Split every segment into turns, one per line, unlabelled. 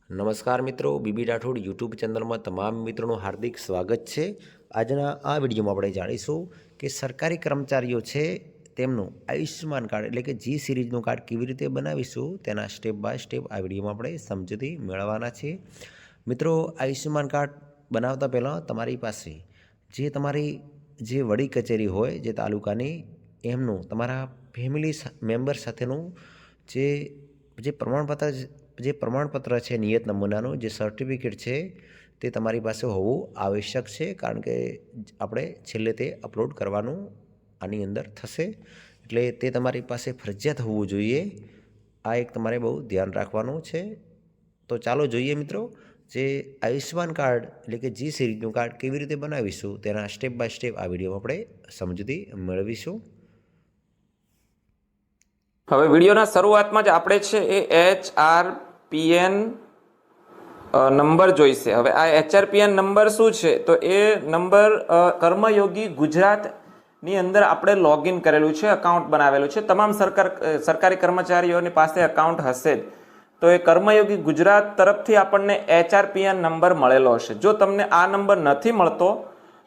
નમસ્કાર મિત્રો, BB Rathod YouTube ચેનલમાં તમામ મિત્રોનું હાર્દિક સ્વાગત છે। આજના આ વિડીયોમાં આપણે જાણીશું કે સરકારી કર્મચારીઓ છે તેમનું આયુષ્યમાન કાર્ડ એટલે કે જી સિરીઝનું કાર્ડ કેવી રીતે બનાવીશું તેના સ્ટેપ બાય સ્ટેપ આ વિડીયોમાં આપણે સમજૂતી મેળવવાના છે। મિત્રો, આયુષ્યમાન કાર્ડ બનાવતા પહેલાં તમારી પાસે તમારી વડી કચેરી હોય જે તાલુકાની એમનું તમારા ફેમિલી મેમ્બર સાથેનું જે પ્રમાણપત્ર છે નિયત નમૂનાનું જે સર્ટિફિકેટ છે તે તમારી પાસે હોવું આવશ્યક છે, કારણ કે આપણે છેલ્લે તે અપલોડ કરવાનું આની અંદર થશે, એટલે તે તમારી પાસે ફરજિયાત હોવું જોઈએ। આ એક તમારે બહુ ધ્યાન રાખવાનું છે। તો ચાલો જોઈએ મિત્રો, જે આયુષ્યમાન કાર્ડ એટલે કે જી સિરીઝનું કાર્ડ કેવી રીતે બનાવીશું તેના સ્ટેપ બાય સ્ટેપ આ વિડીયોમાં આપણે સમજૂતી મેળવીશું।
હવે વિડીયોના શરૂઆતમાં જ આપણે છે એ HRPN નંબર જોઈશે। હવે આ HRPN નંબર શું છે? તો એ નંબર કર્મયોગી ગુજરાતની અંદર આપણે લોગિન કરેલું છે, અકાઉન્ટ બનાવેલું છે। તમામ સરકારી કર્મચારીઓની પાસે અકાઉન્ટ હશે જ, તો એ કર્મયોગી ગુજરાત તરફથી આપણને HRPN નંબર મળેલો હશે। જો તમને આ નંબર નથી મળતો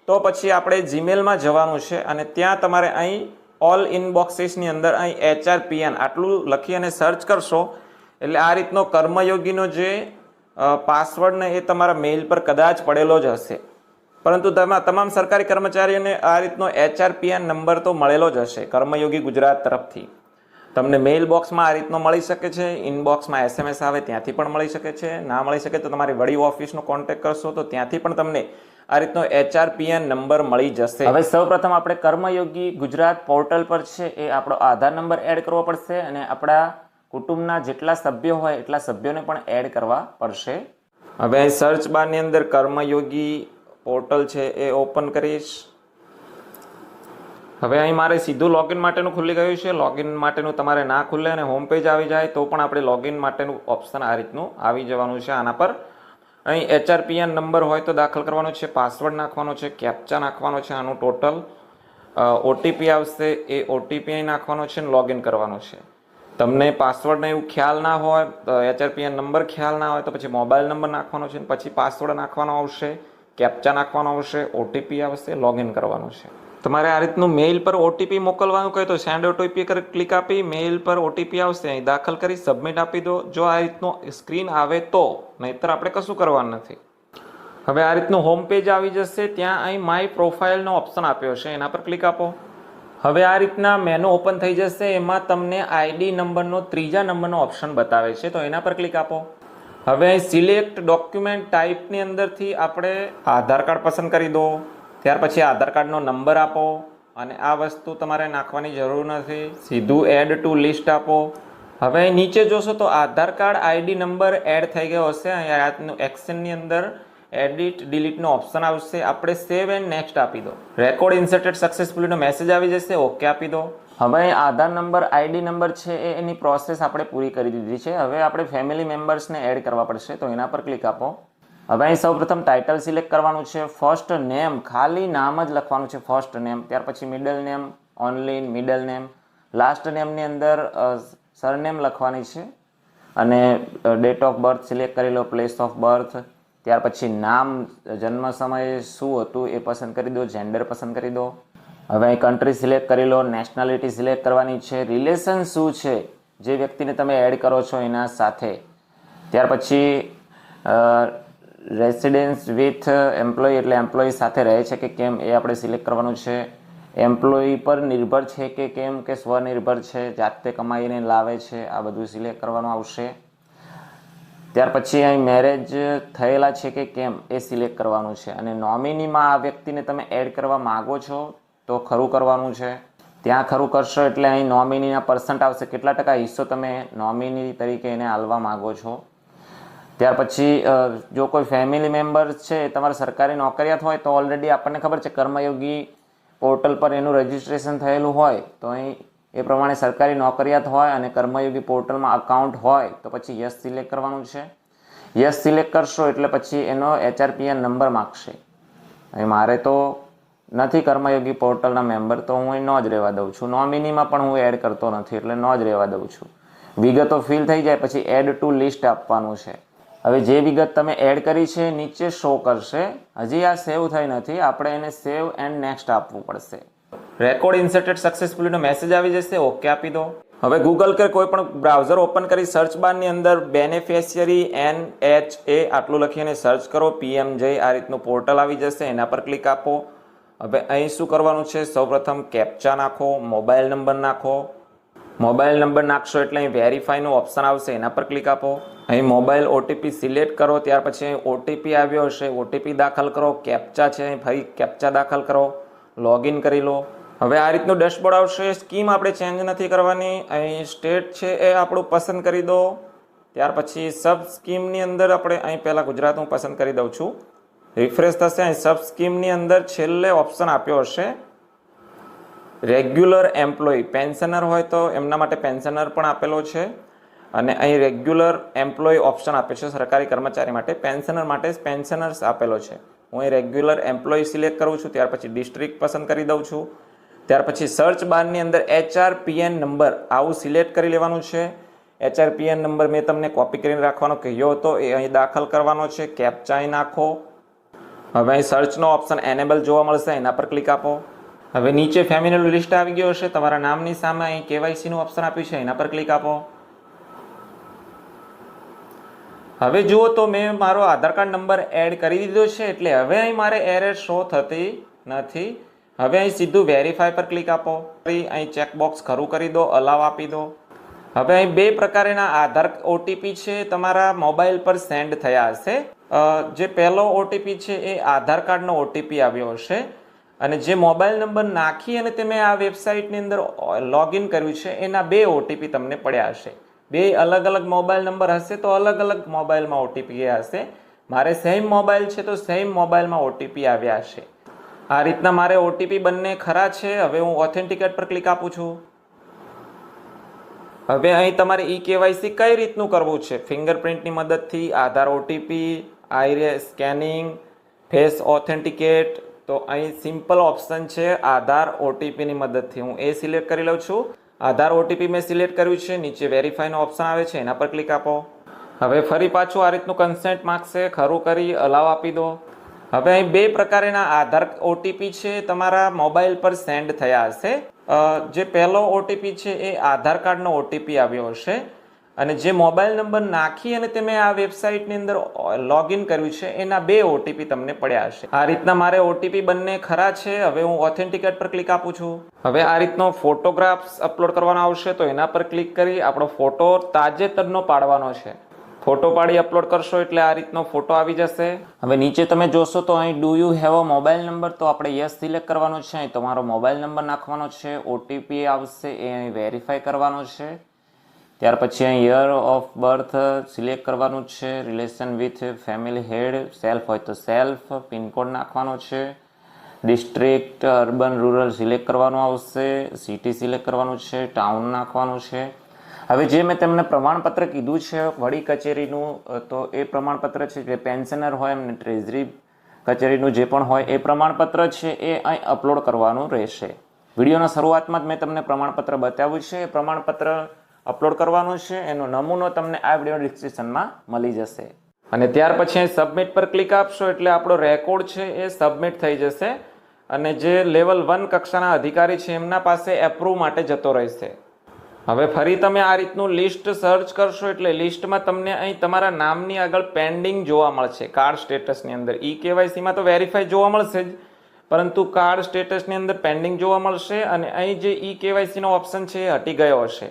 તો પછી આપણે જીમેલમાં જવાનું છે અને ત્યાં તમારે અહીં ઓલ ઇનબોક્સીસની અંદર અહીં HRPN આટલું લખી અને સર્ચ કરશો એટલે આ રીતનો કર્મયોગીનો જે પાસવર્ડ ને એ તમારા મેઇલ પર કદાચ પડેલો જ હશે, પરંતુ તમામ સરકારી કર્મચારીઓને આ રીતનો HRPN નંબર તો મળેલો જ હશે કર્મયોગી ગુજરાત તરફથી। તમને મેઇલ બોક્સમાં આ રીતનો મળી શકે છે, ઇનબોક્સમાં SMS આવે ત્યાંથી પણ મળી શકે છે, ના મળી શકે તો તમારી વડી ઓફિસનો કોન્ટેક્ટ કરશો તો ત્યાંથી પણ તમને આ રીતનો HRPN નંબર મળી જશે। હવે સૌપ્રથમ આપણે કર્મયોગી ગુજરાત પોર્ટલ પર છે એ આપણો આધાર નંબર એડ કરવો પડશે અને આપણા કુટુંબના જેટલા સભ્યો હોય એટલા સભ્યોને પણ એડ કરવા પડશે। હવે અહીં સર્ચ બારની અંદર કર્મયોગી પોર્ટલ છે એ ઓપન કરીશ। હવે અહીં મારે સીધું લોગિન માટેનું ખુલી ગયું છે। લોગિન માટેનું તમારે ના ખુલે અને હોમ પેજ આવી જાય તો પણ આપણે લોગિન માટેનું ઓપ્શન આ રીતનું આવી જવાનું છે। આના પર અહીં HRPN નંબર હોય તો દાખલ કરવાનો છે, પાસવર્ડ નાખવાનો છે, કેપ્ચા નાખવાનો છે, આનું ટોટલ ઓટીપી આવશે એ ઓટીપી અહીં નાખવાનો છે અને લોગિન કરવાનો છે। તમને પાસવર્ડને એવું ખ્યાલ ના હોય, HRPN નંબર ખ્યાલ ના હોય તો પછી મોબાઈલ નંબર નાખવાનો છે, પછી પાસવર્ડ નાખવાનો આવશે, કેપ્ચા નાખવાનો આવશે, ઓટીપી આવશે, લોગિન કરવાનું છે। તમારે આ રીતનું મેઇલ પર ઓટીપી મોકલવાનું કહે તો સેન્ડ ઓટીપી પર ક્લિક આપી મેઇલ પર ઓટીપી આવશે, અહીં દાખલ કરી સબમિટ આપી દો। જો આ રીતનો સ્ક્રીન આવે તો, નહીતર આપણે કશું કરવાનું નથી। હવે આ રીતનું હોમ પેજ આવી જશે, ત્યાં અહીં માય પ્રોફાઇલનો ઓપ્શન આપ્યો છે, એના પર ક્લિક આપો। હવે આ રીતના મેનુ ઓપન થઈ જશે, એમાં તમને આઈડી નંબરનો ત્રીજા નંબરનો ઓપ્શન બતાવે છે, તો એના પર ક્લિક આપો। હવે અહીં સિલેક્ટ ડોક્યુમેન્ટ ટાઈપની અંદરથી આપણે આધાર કાર્ડ પસંદ કરી દો, ત્યાર પછી આધાર કાર્ડનો નંબર આપો અને આ વસ્તુ તમારે નાખવાની જરૂર નથી, સીધું એડ ટુ લિસ્ટ આપો। હવે નીચે જોશો તો આધાર કાર્ડ આઈડી નંબર એડ થઈ ગયો હશે, અહીંયા એક્શનની અંદર એડિટ ડિલીટનો ઓપ્શન આવશે, આપણે સેવ એન્ડ નેક્સ્ટ આપી દો। રેકોર્ડ ઇન્સર્ટેડ સક્સેસફુલીનો મેસેજ આવી જશે, ઓકે આપી દો। હવે આધાર નંબર આઈડી નંબર છે એની પ્રોસેસ આપણે પૂરી કરી દીધી છે। હવે આપણે ફેમિલી મેમ્બર્સને એડ કરવા પડશે, તો એના પર ક્લિક આપો। હવે અહીં સૌપ્રથમ ટાઇટલ સિલેક્ટ કરવાનું છે, ફર્સ્ટ નેમ ખાલી નામ જ લખવાનું છે, ફર્સ્ટ નેમ, ત્યાર પછી middle name, only middle name, last નેમની અંદર સરનેમ લખવાની છે અને ડેટ ઓફ બર્થ સિલેક્ટ કરી લો, પ્લેસ ઓફ બર્થ, ત્યાર પછી નામ જન્મ સમયે શું હતું એ પસંદ કરી દો, જેન્ડર પસંદ કરી દો। હવે અહીં કન્ટ્રી સિલેક્ટ કરી લો, નેશનાલિટી સિલેક્ટ કરવાની છે, રિલેશન શું છે જે વ્યક્તિને તમે એડ કરો છો એના સાથે, ત્યાર પછી રેસિડેન્સ વિથ એમ્પ્લોય એટલે એમ્પ્લોય સાથે રહે છે કે કેમ એ આપણે સિલેક્ટ કરવાનું છે, એમ્પ્લોય પર નિર્ભર છે કે કેમ કે સ્વનિર્ભર છે, જાતે કમાઈને લાવે છે, આ બધું સિલેક્ટ કરવાનું આવશે। ત્યાર પછી અહીં મેરેજ થયેલા છે કે કેમ એ સિલેક્ટ કરવાનું છે અને નોમિનીમાં આ વ્યક્તિને તમે એડ કરવા માગો છો તો ખરું કરવાનું છે, ત્યાં ખરું કરશો એટલે અહીં નોમિનીના પર્સન્ટ આવશે, કેટલા ટકા હિસ્સો તમે નોમિની તરીકે એને આલવા માગો છો। ત્યાર પછી જો કોઈ ફેમિલી મેમ્બર્સ છે તમારા સરકારી નોકરિયાત હોય તો ઓલરેડી આપણને ખબર છે કર્મયોગી પોર્ટલ પર એનું રજિસ્ટ્રેશન થયેલું હોય તો અહીં એ પ્રમાણે સરકારી નોકરિયાત હોય અને કર્મયોગી પોર્ટલમાં અકાઉન્ટ હોય તો પછી યસ સિલેક્ટ કરવાનું છે। યસ સિલેક્ટ કરશો એટલે પછી એનો HRPN નંબર માગશે। અહીં મારે તો નથી કર્મયોગી પોર્ટલના મેમ્બર તો હું એ ન જ રહેવા દઉં છું, નોમિનીમાં પણ હું એડ કરતો નથી એટલે ન જ રહેવા દઉં છું। વિગતો ફિલ થઈ જાય પછી એડ ટુ લિસ્ટ આપવાનું છે, હવે જે વિગત તમે એડ કરી છે નીચે શો કરશે. હજી આ સેવ થઈ નથી, આપણે એને સેવ એન્ડ નેક્સ્ટ આપવું પડશે. રેકોર્ડ ઇન્સર્ટેડ સક્સેસફુલીનો મેસેજ આવી જશે, ઓકે આપી દો. હવે ગૂગલ કે કોઈ પણ બ્રાઉઝર ઓપન કરી સર્ચ બારની અંદર બેનિફિશિયરી NHA આટલું લખીને સર્ચ કરો. PMJ આ રીતનું પોર્ટલ આવી જશે, એના પર ક્લિક આપો. હવે અહીં શું કરવાનું છે, સૌપ્રથમ કેપ્ચા નાખો, મોબાઈલ નંબર નાખો. મોબાઈલ નંબર નાખશો એટલે અહીં વેરીફાઈનું ઓપ્શન આવશે, એના પર ક્લિક આપો. અહીં મોબાઈલ OTP સિલેક્ટ કરો, ત્યાર પછી અહીં OTP આવ્યો હશે, OTP દાખલ કરો. કેપ્ચા છે, અહીં ફરી કેપ્ચા દાખલ કરો, લોગિન કરી લો. હવે આ રીતનું ડેશબોર્ડ આવશે. સ્કીમ આપણે ચેન્જ નથી કરવાની. અહીં સ્ટેટ છે એ આપણું પસંદ કરી દો. ત્યાર પછી સબ સ્કીમની અંદર આપણે અહીં પહેલાં ગુજરાત હું પસંદ કરી દઉં છું. રિફ્રેશ થશે. અહીં સબ સ્કીમની અંદર છેલ્લે ઓપ્શન આપ્યો હશે રેગ્યુલર એમ્પ્લોય. પેન્શનર હોય તો એમના માટે પેન્શનર પણ આપેલો છે, અને અહીં રેગ્યુલર એમ્પ્લોય ઓપ્શન આપ્યો છે સરકારી કર્મચારી માટે. પેન્શનર માટે પેન્શનર્સ આપેલો છે. હું અહીં રેગ્યુલર એમ્પ્લોય સિલેક્ટ કરું છું. ત્યાર પછી ડિસ્ટ્રિક્ટ પસંદ કરી દઉં છું. ત્યાર પછી સર્ચ બારની અંદર HRPN નંબર આવું સિલેક્ટ કરી લેવાનું છે. HRPN નંબર મેં તમને કોપી કરીને રાખવાનો કહ્યો હતો, એ અહીં દાખલ કરવાનો છે. કેપ્ચા અહીં નાખો. હવે અહીં સર્ચનો ઓપ્શન એનેબલ જોવા મળશે, એના પર ક્લિક આપો. હવે નીચે ફેમિલીનું લિસ્ટ આવી ગયું હશે. તમારા નામની સામે અહીં KYCનું ઓપ્શન આપ્યું છે, એના પર ક્લિક આપો. હવે જુઓ તો મેં મારો આધાર કાર્ડ નંબર એડ કરી દીધો છે, એટલે હવે અહીં મારે એરર શો થતી નથી. હવે અહીં સીધું વેરીફાઈ પર ક્લિક આપો. અહીં ચેકબોક્સ ખરું કરી દો, અલાવ આપી દો. હવે અહીં બે પ્રકારના આધાર OTP છે તમારા મોબાઈલ પર સેન્ડ થયા હશે. જે પહેલો OTP છે એ આધાર કાર્ડનો OTP આવ્યો હશે, અને જે મોબાઈલ નંબર નાખી અને તમે આ વેબસાઇટની અંદર લોગિન કર્યું છે એના બે OTP તમને પડ્યા હશે. બે અલગ અલગ મોબાઈલ નંબર હશે તો અલગ અલગ મોબાઈલમાં OTP ગયા હશે. મારે સેમ મોબાઈલ છે તો સેમ મોબાઈલમાં OTP આવ્યા હશે. આ રીતના મારે OTP બંને ખરા છે. હવે હું ઓથેન્ટિકેટ પર ક્લિક આપું છું. હવે અહીં તમારે KYC કઈ રીતનું કરવું છે, ફિંગરપ્રિન્ટની મદદથી, આધાર OTP, iris scanning, face authenticate. તો અહીં સિમ્પલ ઓપ્શન છે આધાર OTPની મદદથી. હું એ સિલેક્ટ કરી લઉં છું. આધાર OTP મેં સિલેક્ટ કર્યું છે. નીચે વેરીફાઈનો ઓપ્શન આવે છે, એના પર ક્લિક આપો. હવે ફરી પાછું આ રીતનું કન્સેન્ટ માંગશે, ખરું કરી અલાવ આપી દો. હવે અહીં બે પ્રકારના આધાર OTP છે તમારા મોબાઈલ પર સેન્ડ થયા હશે. જે પહેલો OTP છે એ આધાર કાર્ડનો OTP આવ્યો હશે, અને જે મોબાઈલ નંબર નાખી અને તમે આ વેબસાઇટની અંદર લોગિન કર્યું છે એના બે OTP તમને પડ્યા હશે. આ રીતના મારે OTP બંને ખરા છે. હવે હું ઓથેન્ટિકેટ પર ક્લિક આપું છું. હવે આ રીતનો ફોટોગ્રાફ્સ અપલોડ કરવાનો આવશે, તો એના પર ક્લિક કરી આપણો ફોટો તાજેતરનો પાડવાનો છે. ફોટો પાડી અપલોડ કરશો એટલે આ રીતનો ફોટો આવી જશે. હવે નીચે તમે જોશો તો અહીં do you have a mobile number, તો આપણે યસ સિલેક્ટ કરવાનો છે. અહીં તમારો મોબાઈલ નંબર નાખવાનો છે. OTP આવશે એ અહીં વેરીફાઈ કરવાનો છે. ત્યાર પછી અહીં યર ઓફ બર્થ સિલેક્ટ કરવાનું છે. Relation with family head, self હોય તો સેલ્ફ. પિનકોડ નાખવાનો છે. ડિસ્ટ્રિક્ટ અર્બન રૂરલ સિલેક્ટ કરવાનું આવશે. સિટી સિલેક્ટ કરવાનું છે. ટાઉન નાખવાનું છે. હવે જે મેં તમને પ્રમાણપત્ર કીધું છે વડી કચેરીનું, તો એ પ્રમાણપત્ર છે જે પેન્શનર હોય એમને ટ્રેઝરી કચેરીનું જે પણ હોય એ પ્રમાણપત્ર છે એ અહીં અપલોડ કરવાનું રહેશે. વિડીયોના શરૂઆતમાં જ મેં તમને પ્રમાણપત્ર બતાવ્યું છે. એ પ્રમાણપત્ર અપલોડ કરવાનું છે. એનો નમૂનો તમને આ વિડીયો ડિસ્ક્રિપ્શનમાં મળી જશે. અને ત્યાર પછી સબમિટ પર ક્લિક આપશો એટલે આપણો રેકોર્ડ છે એ સબમિટ થઈ જશે, અને જે લેવલ 1 કક્ષાના અધિકારી છે એમના પાસે એપ્રુવ માટે જતો રહેશે. હવે ફરી તમે આ રીતનું લિસ્ટ સર્ચ કરશો એટલે લિસ્ટમાં તમને અહીં તમારા નામની આગળ પેન્ડિંગ જોવા મળશે. કાર્ડ સ્ટેટસની અંદર KYCમાં તો વેરીફાઈ જોવા મળશે જ, પરંતુ કાર્ડ સ્ટેટસની અંદર પેન્ડિંગ જોવા મળશે, અને અહીં જે KYCનો ઓપ્શન છે એ હટી ગયો હશે.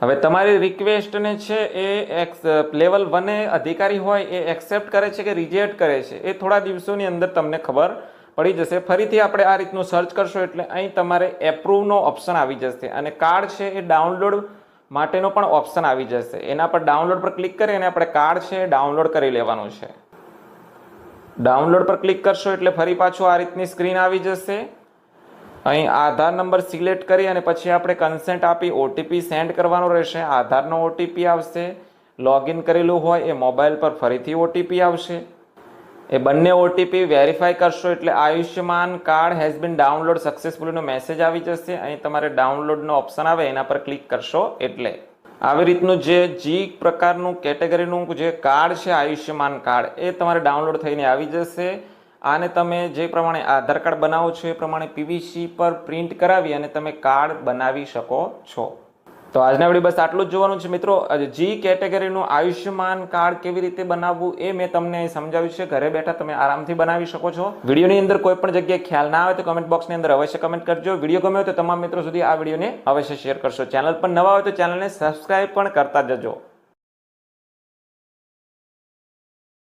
હવે તમારી રિક્વેસ્ટને છે એ લેવલ 1 અધિકારી હોય એ એક્સેપ્ટ કરે છે કે રિજેક્ટ કરે છે, એ થોડા દિવસોની અંદર તમને ખબર પડી જશે. ફરીથી આપણે આ રીતનું સર્ચ કરશો એટલે અહીં તમારે એપ્રુવનો ઓપ્શન આવી જશે, અને કાર્ડ છે એ ડાઉનલોડ માટેનો પણ ઓપ્શન આવી જશે. એના પર ડાઉનલોડ પર ક્લિક કરી અને આપણે કાર્ડ છે એ ડાઉનલોડ કરી લેવાનું છે. ડાઉનલોડ પર ક્લિક કરશો એટલે ફરી પાછું આ રીતની સ્ક્રીન આવી જશે. અહીં આધાર નંબર સિલેક્ટ કરી અને પછી આપણે કન્સેન્ટ આપી OTP સેન્ડ કરવાનો રહેશે. આધારનો OTP આવશે. લોગિન કરેલું હોય એ મોબાઈલ પર ફરીથી OTP આવશે. એ બંને OTP વેરીફાઈ કરશો એટલે Ayushman card has been download સક્સેસફુલીનો મેસેજ આવી જશે. અહીં તમારે ડાઉનલોડનો ઓપ્શન આવે એના પર ક્લિક કરશો એટલે આવી રીતનું જે જી પ્રકારનું કેટેગરીનું જે કાર્ડ છે આયુષ્યમાન કાર્ડ એ તમારે ડાઉનલોડ થઈને આવી જશે. આને તમે જે પ્રમાણે આધાર કાર્ડ બનાવો છો એ પ્રમાણે પીવીસી પર પ્રિન્ટ કરાવી અને તમે કાર્ડ બનાવી શકો છો. તો આજના વિડીયો બસ આટલું જ જોવાનું છે મિત્રો. જી કેટેગરીનું આયુષ્યમાન કાર્ડ કેવી રીતે બનાવવું એ મેં તમને સમજાવ્યું છે. ઘરે બેઠા તમે આરામથી બનાવી શકો છો. વિડીયોની અંદર કોઈ પણ જગ્યાએ ખ્યાલ ના આવે તો કમેન્ટ બોક્સની અંદર અવશ્ય કમેન્ટ કરજો. વિડીયો ગમ્યો તો તમામ મિત્રો સુધી આ વિડીયોને અવશ્ય શેર કરશો. ચેનલ પર નવા હોય તો ચેનલને સબસ્ક્રાઇબ પણ કરતા જજો.